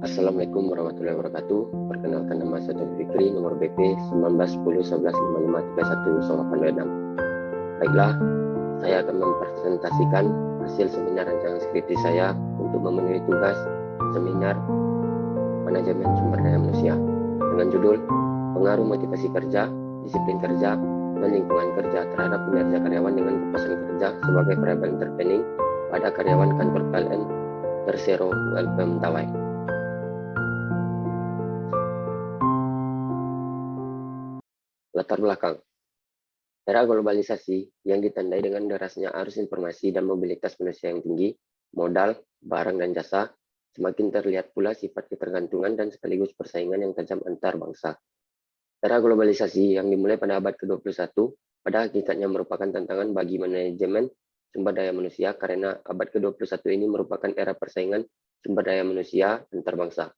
Assalamualaikum warahmatullahi wabarakatuh. Perkenalkan, nama saya Taufik Fikri, nomor BP 1910115531 Solo 6. Baiklah, saya akan mempresentasikan hasil seminar rancangan skripsi saya untuk memenuhi tugas seminar manajemen sumber daya manusia dengan judul pengaruh motivasi kerja, disiplin kerja, dan lingkungan kerja terhadap kinerja karyawan dengan kepuasan kerja sebagai variabel intervening pada karyawan kantor PLN Persero ULP Mentawai. Latar belakang. Era globalisasi yang ditandai dengan derasnya arus informasi dan mobilitas manusia yang tinggi, modal, barang, dan jasa, semakin terlihat pula sifat ketergantungan dan sekaligus persaingan yang tajam antar bangsa. Era globalisasi yang dimulai pada abad ke-21 pada hakikatnya merupakan tantangan bagi manajemen sumber daya manusia karena abad ke-21 ini merupakan era persaingan sumber daya manusia antar bangsa.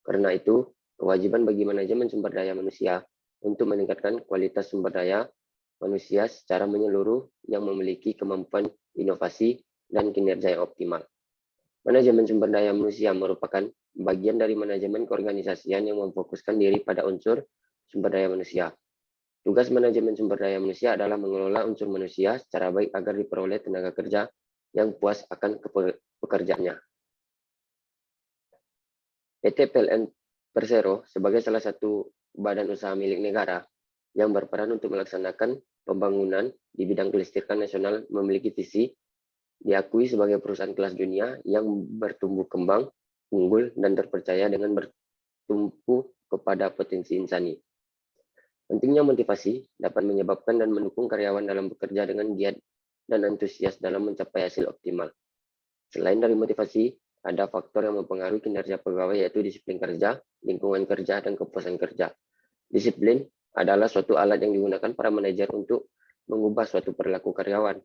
Karena itu, kewajiban bagi manajemen sumber daya manusia untuk meningkatkan kualitas sumber daya manusia secara menyeluruh yang memiliki kemampuan inovasi dan kinerja yang optimal. Manajemen sumber daya manusia merupakan bagian dari manajemen keorganisasian yang memfokuskan diri pada unsur sumber daya manusia. Tugas manajemen sumber daya manusia adalah mengelola unsur manusia secara baik agar diperoleh tenaga kerja yang puas akan pekerjaannya. PT PLN Persero sebagai salah satu badan usaha milik negara yang berperan untuk melaksanakan pembangunan di bidang kelistrikan nasional memiliki visi diakui sebagai perusahaan kelas dunia yang bertumbuh kembang, unggul, dan terpercaya dengan bertumpu kepada potensi insani. Pentingnya motivasi dapat menyebabkan dan mendukung karyawan dalam bekerja dengan giat dan antusias dalam mencapai hasil optimal. Selain dari motivasi, ada faktor yang mempengaruhi kinerja pegawai yaitu disiplin kerja, lingkungan kerja, dan kepuasan kerja. Disiplin adalah suatu alat yang digunakan para manajer untuk mengubah suatu perilaku karyawan.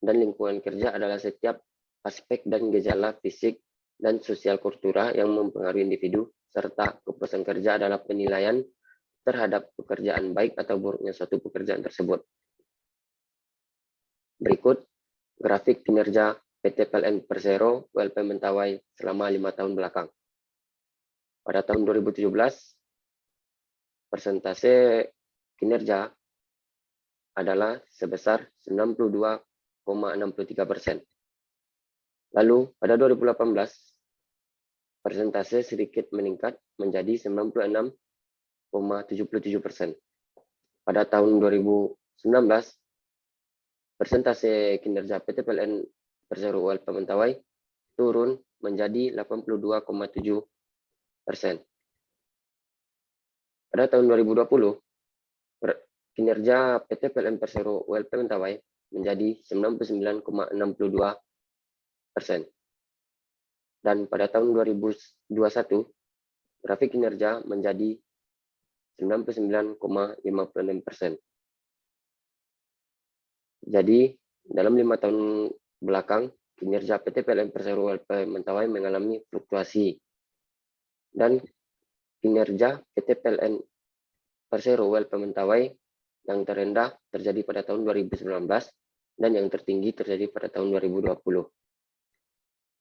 Dan lingkungan kerja adalah setiap aspek dan gejala fisik dan sosial kultural yang mempengaruhi individu, serta kepuasan kerja adalah penilaian terhadap pekerjaan baik atau buruknya suatu pekerjaan tersebut. Berikut grafik kinerja PT PLN Persero ULP Mentawai selama 5 tahun belakang. Pada tahun 2017, persentase kinerja adalah sebesar 92,63%. Lalu pada 2018, persentase sedikit meningkat menjadi 96,77%. Pada tahun 2019, persentase kinerja PT PLN Persero ULP Mentawai turun menjadi 82,7%. Pada tahun 2020, kinerja PT PLN Persero ULP Mentawai menjadi 99,62%. Dan pada tahun 2021, grafik kinerja menjadi 99,56%. Jadi, dalam 5 tahun belakang, kinerja PT PLN Persero ULP Mentawai mengalami fluktuasi. Dan kinerja PT PLN Persero ULP Mentawai yang terendah terjadi pada tahun 2019 dan yang tertinggi terjadi pada tahun 2020.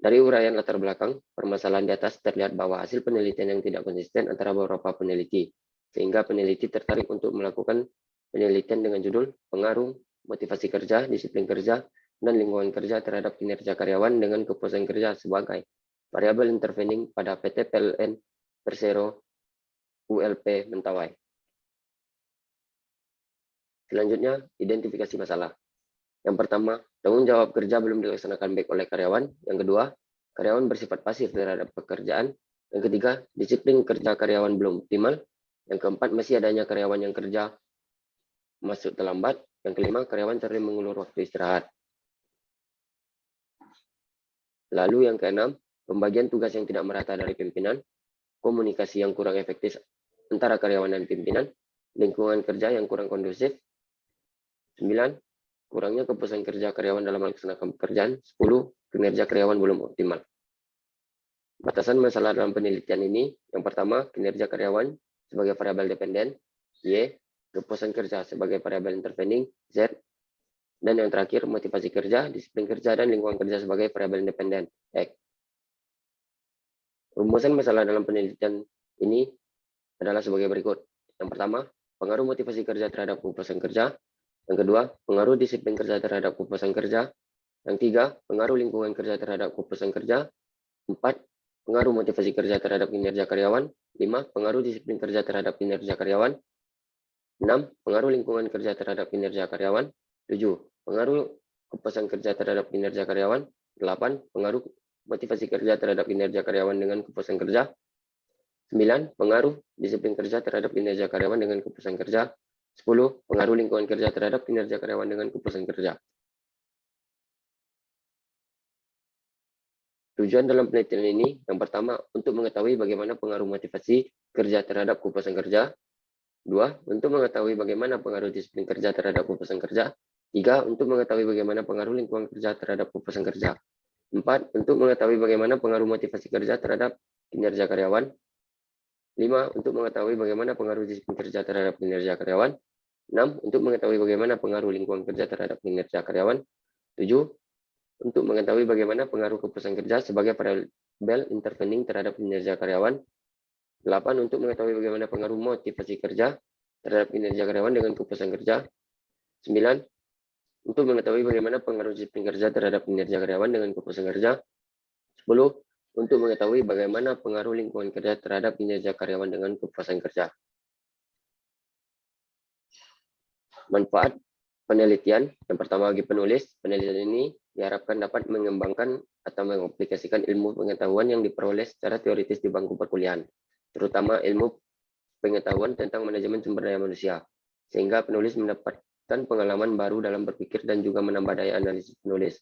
Dari uraian latar belakang, permasalahan di atas terlihat bahwa hasil penelitian yang tidak konsisten antara beberapa peneliti, sehingga peneliti tertarik untuk melakukan penelitian dengan judul pengaruh motivasi kerja, disiplin kerja, dan lingkungan kerja terhadap kinerja karyawan dengan kepuasan kerja sebagai variabel intervening pada PT PLN Persero ULP Mentawai. Selanjutnya, identifikasi masalah. Yang pertama, tanggung jawab kerja belum dilaksanakan baik oleh karyawan. Yang kedua, karyawan bersifat pasif terhadap pekerjaan. Yang ketiga, disiplin kerja karyawan belum optimal. Yang keempat, masih adanya karyawan yang kerja masuk terlambat. Yang kelima, karyawan sering mengulur waktu istirahat. Lalu yang keenam, pembagian tugas yang tidak merata dari pimpinan, komunikasi yang kurang efektif antara karyawan dan pimpinan, lingkungan kerja yang kurang kondusif. 9, kurangnya kepuasan kerja karyawan dalam melaksanakan pekerjaan. 10, kinerja karyawan belum optimal. Batasan masalah dalam penelitian ini, yang pertama, kinerja karyawan sebagai variabel dependen, Y, kepuasan kerja sebagai variabel intervening, Z, dan yang terakhir, motivasi kerja, disiplin kerja, dan lingkungan kerja sebagai variabel independen, X. Rumusan masalah dalam penelitian ini adalah sebagai berikut. Yang pertama, pengaruh motivasi kerja terhadap kepuasan kerja. Yang kedua, pengaruh disiplin kerja terhadap kepuasan kerja. Yang tiga, pengaruh lingkungan kerja terhadap kepuasan kerja. Empat, pengaruh motivasi kerja terhadap kinerja karyawan. Lima, pengaruh disiplin kerja terhadap kinerja karyawan. 6. Pengaruh lingkungan kerja terhadap kinerja karyawan. 7. Pengaruh kepuasan kerja terhadap kinerja karyawan. 8. Pengaruh motivasi kerja terhadap kinerja karyawan dengan kepuasan kerja. 9. Pengaruh disiplin kerja terhadap kinerja karyawan dengan kepuasan kerja. 10. Pengaruh lingkungan kerja terhadap kinerja karyawan dengan kepuasan kerja. Tujuan dalam penelitian ini, yang pertama, untuk mengetahui bagaimana pengaruh motivasi kerja terhadap kepuasan kerja. 2. Untuk mengetahui bagaimana pengaruh disiplin kerja terhadap kepuasan kerja. 3. Untuk mengetahui bagaimana pengaruh lingkungan kerja terhadap kepuasan kerja. 4. Untuk mengetahui bagaimana pengaruh motivasi kerja terhadap kinerja karyawan. 5. Untuk mengetahui bagaimana pengaruh disiplin kerja terhadap kinerja karyawan. 6. Untuk mengetahui bagaimana pengaruh lingkungan kerja terhadap kinerja karyawan. 7. Untuk mengetahui bagaimana pengaruh kepuasan kerja sebagai variabel intervening terhadap kinerja karyawan. 8. Untuk mengetahui bagaimana pengaruh motivasi kerja terhadap kinerja karyawan dengan kepuasan kerja. 9. Untuk mengetahui bagaimana pengaruh disiplin kerja terhadap kinerja karyawan dengan kepuasan kerja. 10. Untuk mengetahui bagaimana pengaruh lingkungan kerja terhadap kinerja karyawan dengan kepuasan kerja. Manfaat penelitian. Yang pertama bagi penulis, penelitian ini diharapkan dapat mengembangkan atau mengaplikasikan ilmu pengetahuan yang diperoleh secara teoritis di bangku perkuliahan, terutama ilmu pengetahuan tentang manajemen sumber daya manusia, sehingga penulis mendapatkan pengalaman baru dalam berpikir dan juga menambah daya analisis penulis.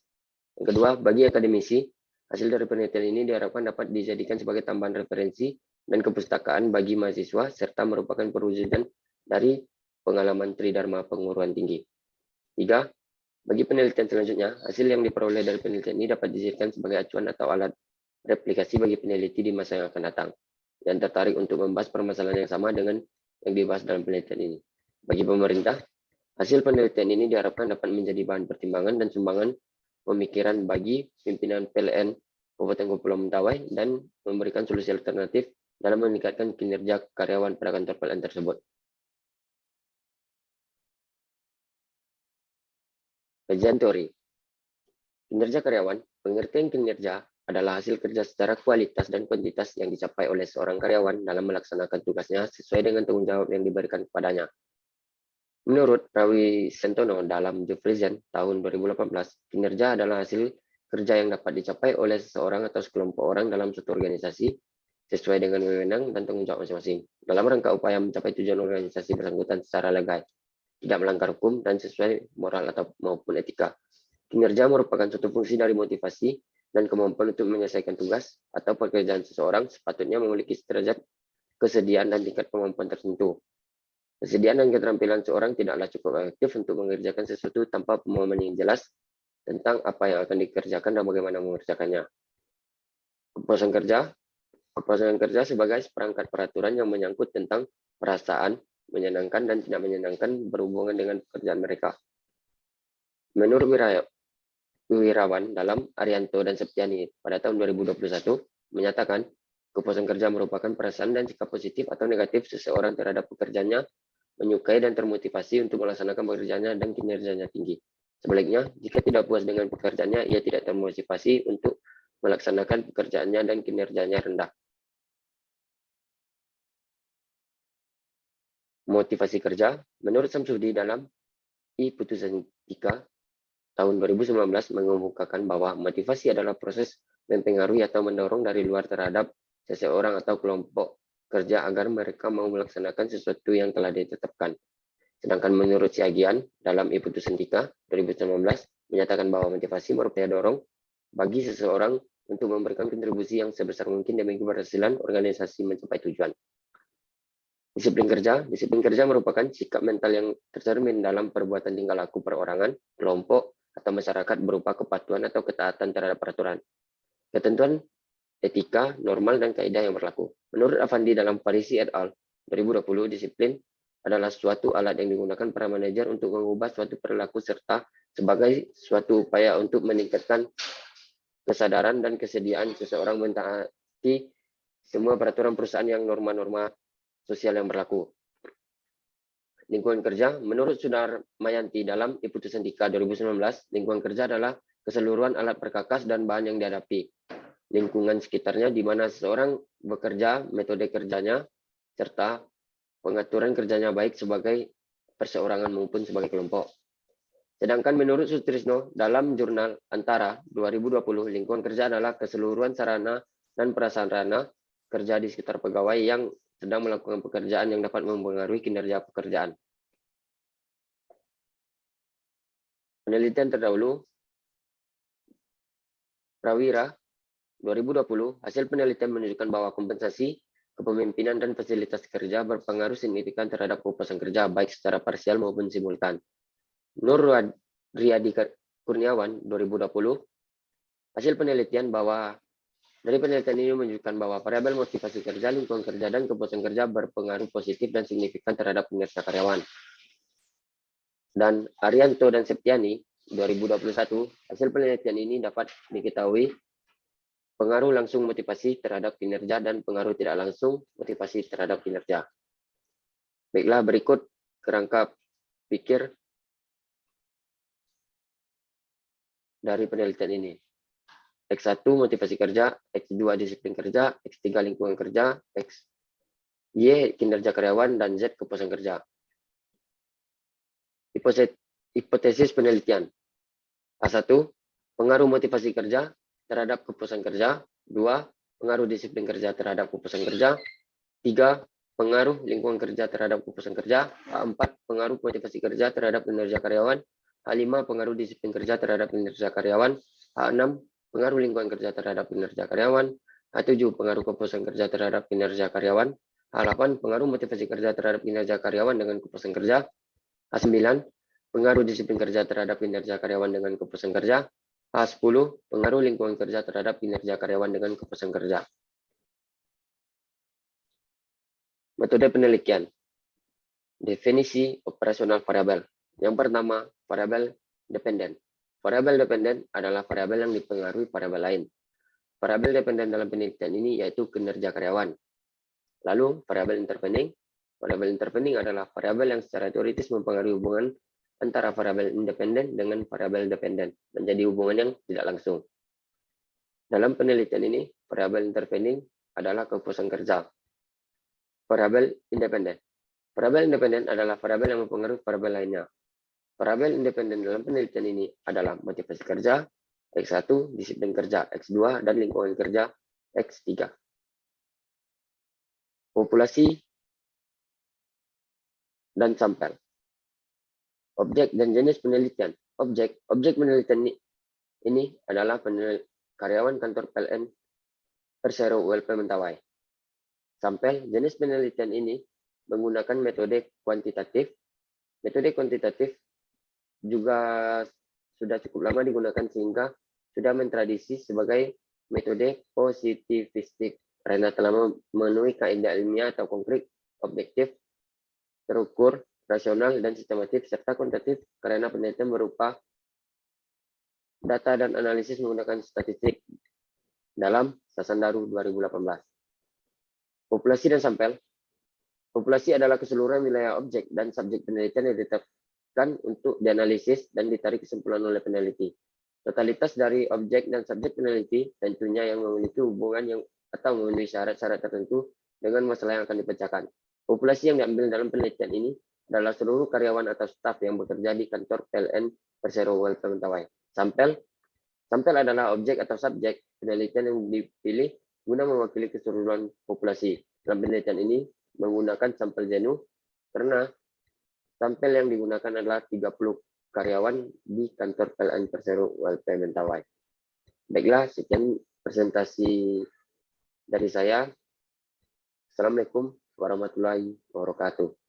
Yang kedua, bagi akademisi, hasil dari penelitian ini diharapkan dapat dijadikan sebagai tambahan referensi dan kepustakaan bagi mahasiswa, serta merupakan perwujudan dari pengalaman Tridharma Penguruan Tinggi. 3. Bagi penelitian selanjutnya, hasil yang diperoleh dari penelitian ini dapat dijadikan sebagai acuan atau alat replikasi bagi peneliti di masa yang akan datang, dan tertarik untuk membahas permasalahan yang sama dengan yang dibahas dalam penelitian ini. Bagi pemerintah, hasil penelitian ini diharapkan dapat menjadi bahan pertimbangan dan sumbangan pemikiran bagi pimpinan PLN Kabupaten Kepulauan Mentawai dan memberikan solusi alternatif dalam meningkatkan kinerja karyawan pada kantor PLN tersebut. Kajian teori. Kinerja karyawan, pengertian kinerja adalah hasil kerja secara kualitas dan kuantitas yang dicapai oleh seorang karyawan dalam melaksanakan tugasnya sesuai dengan tanggung jawab yang diberikan kepadanya. Menurut Rawi Sentono dalam Job Present tahun 2018, kinerja adalah hasil kerja yang dapat dicapai oleh seseorang atau sekelompok orang dalam suatu organisasi sesuai dengan wewenang dan tanggung jawab masing-masing, dalam rangka upaya mencapai tujuan organisasi bersangkutan secara legal, tidak melanggar hukum dan sesuai moral atau maupun etika. Kinerja merupakan suatu fungsi dari motivasi dan kemampuan untuk menyelesaikan tugas atau pekerjaan seseorang sepatutnya memiliki derajat kesediaan dan tingkat kemampuan tertentu. Kesediaan dan keterampilan seorang tidaklah cukup efektif untuk mengerjakan sesuatu tanpa pemahaman yang jelas tentang apa yang akan dikerjakan dan bagaimana mengerjakannya. Kepuasan kerja. Kepuasan kerja sebagai seperangkat peraturan yang menyangkut tentang perasaan, menyenangkan dan tidak menyenangkan berhubungan dengan pekerjaan mereka. Menurut Wirawan dalam Arianto dan Septiani pada tahun 2021 menyatakan kepuasan kerja merupakan perasaan dan sikap positif atau negatif seseorang terhadap pekerjaannya, menyukai dan termotivasi untuk melaksanakan pekerjaannya dan kinerjanya tinggi. Sebaliknya, jika tidak puas dengan pekerjaannya, ia tidak termotivasi untuk melaksanakan pekerjaannya dan kinerjanya rendah. Motivasi kerja, menurut Samsudi dalam I-Putusan 3 tahun 2019 mengemukakan bahwa motivasi adalah proses mempengaruhi atau mendorong dari luar terhadap seseorang atau kelompok kerja agar mereka mau melaksanakan sesuatu yang telah ditetapkan. Sedangkan menurut Siagian dalam I-Putusan 3 2019 menyatakan bahwa motivasi merupakan dorong bagi seseorang untuk memberikan kontribusi yang sebesar mungkin demi keberhasilan organisasi mencapai tujuan. Disiplin kerja merupakan sikap mental yang tercermin dalam perbuatan tingkah laku perorangan, kelompok, atau masyarakat berupa kepatuhan atau ketaatan terhadap peraturan, ketentuan etika, normal, dan kaidah yang berlaku. Menurut Afandi dalam Farisi et al. 2020, disiplin adalah suatu alat yang digunakan para manajer untuk mengubah suatu perilaku serta sebagai suatu upaya untuk meningkatkan kesadaran dan kesediaan seseorang mentaati semua peraturan perusahaan yang norma-norma sosial yang berlaku. Lingkungan kerja, menurut Saudara Mayanti dalam Putusan Dika 2019, lingkungan kerja adalah keseluruhan alat perkakas dan bahan yang dihadapi. Lingkungan sekitarnya di mana seseorang bekerja, metode kerjanya, serta pengaturan kerjanya baik sebagai perseorangan maupun sebagai kelompok. Sedangkan menurut Sutrisno dalam jurnal Antara 2020, lingkungan kerja adalah keseluruhan sarana dan prasarana kerja di sekitar pegawai yang sedang melakukan pekerjaan yang dapat mempengaruhi kinerja pekerjaan. Penelitian terdahulu, Prawira 2020, hasil penelitian menunjukkan bahwa kompensasi, kepemimpinan, dan fasilitas kerja berpengaruh signifikan terhadap kepuasan kerja, baik secara parsial maupun simultan. Nur Riyadi Kurniawan 2020, hasil penelitian dari penelitian ini menunjukkan bahwa variabel motivasi kerja, lingkungan kerja, dan kepuasan kerja berpengaruh positif dan signifikan terhadap kinerja karyawan. Dan Arianto dan Septiani 2021, hasil penelitian ini dapat diketahui pengaruh langsung motivasi terhadap kinerja dan pengaruh tidak langsung motivasi terhadap kinerja. Baiklah, berikut kerangka pikir dari penelitian ini. X1 motivasi kerja, X2 disiplin kerja, X3 lingkungan kerja, XY kinerja karyawan, dan Z kepuasan kerja. Hipotesis penelitian. A1, pengaruh motivasi kerja terhadap kepuasan kerja. 2, pengaruh disiplin kerja terhadap kepuasan kerja. 3, pengaruh lingkungan kerja terhadap kepuasan kerja. A4, pengaruh motivasi kerja terhadap kinerja karyawan. A5, pengaruh disiplin kerja terhadap kinerja karyawan. A6, pengaruh lingkungan kerja terhadap kinerja karyawan. A7, pengaruh kepuasan kerja terhadap kinerja karyawan. A8, pengaruh motivasi kerja terhadap kinerja karyawan dengan kepuasan kerja. A9, pengaruh disiplin kerja terhadap kinerja karyawan dengan kepuasan kerja. A10, pengaruh lingkungan kerja terhadap kinerja karyawan dengan kepuasan kerja. Metode penelitian. Definisi operasional variabel. Yang pertama, variabel dependen. Variabel dependen adalah variabel yang dipengaruhi variabel lain. Variabel dependen dalam penelitian ini yaitu kinerja karyawan. Lalu, variabel intervening. Variabel intervening adalah variabel yang secara teoritis mempengaruhi hubungan antara variabel independen dengan variabel dependen, menjadi hubungan yang tidak langsung. Dalam penelitian ini, variabel intervening adalah kepuasan kerja. Variabel independen. Variabel independen adalah variabel yang mempengaruhi variabel lainnya. Variabel independen dalam penelitian ini adalah motivasi kerja, X1, disiplin kerja, X2, dan lingkungan kerja, X3. Populasi dan sampel. Objek dan jenis penelitian. Objek penelitian ini adalah karyawan kantor PLN Persero ULP Mentawai. Sampel, jenis penelitian ini menggunakan metode kuantitatif. Metode kuantitatif juga sudah cukup lama digunakan sehingga sudah mentradisi sebagai metode positivistik karena telah memenuhi kaidah ilmiah atau konkret, objektif, terukur, rasional, dan sistematif, serta kuantitatif karena penelitian berupa data dan analisis menggunakan statistik dalam Sasandaru 2018. Populasi dan sampel. Populasi adalah keseluruhan wilayah objek dan subjek penelitian yang ditetapkan untuk dianalisis dan ditarik kesimpulan oleh peneliti. Totalitas dari objek dan subjek peneliti tentunya yang memiliki hubungan yang atau memenuhi syarat-syarat tertentu dengan masalah yang akan dipecahkan. Populasi yang diambil dalam penelitian ini adalah seluruh karyawan atau staf yang bekerja di kantor PLN Persero ULP Mentawai. Sampel adalah objek atau subjek penelitian yang dipilih guna mewakili keseluruhan populasi. Dalam penelitian ini menggunakan sampel jenuh karena sampel yang digunakan adalah 30 karyawan di kantor PLN Persero ULP Mentawai. Baiklah, sekian presentasi dari saya. Assalamualaikum warahmatullahi wabarakatuh.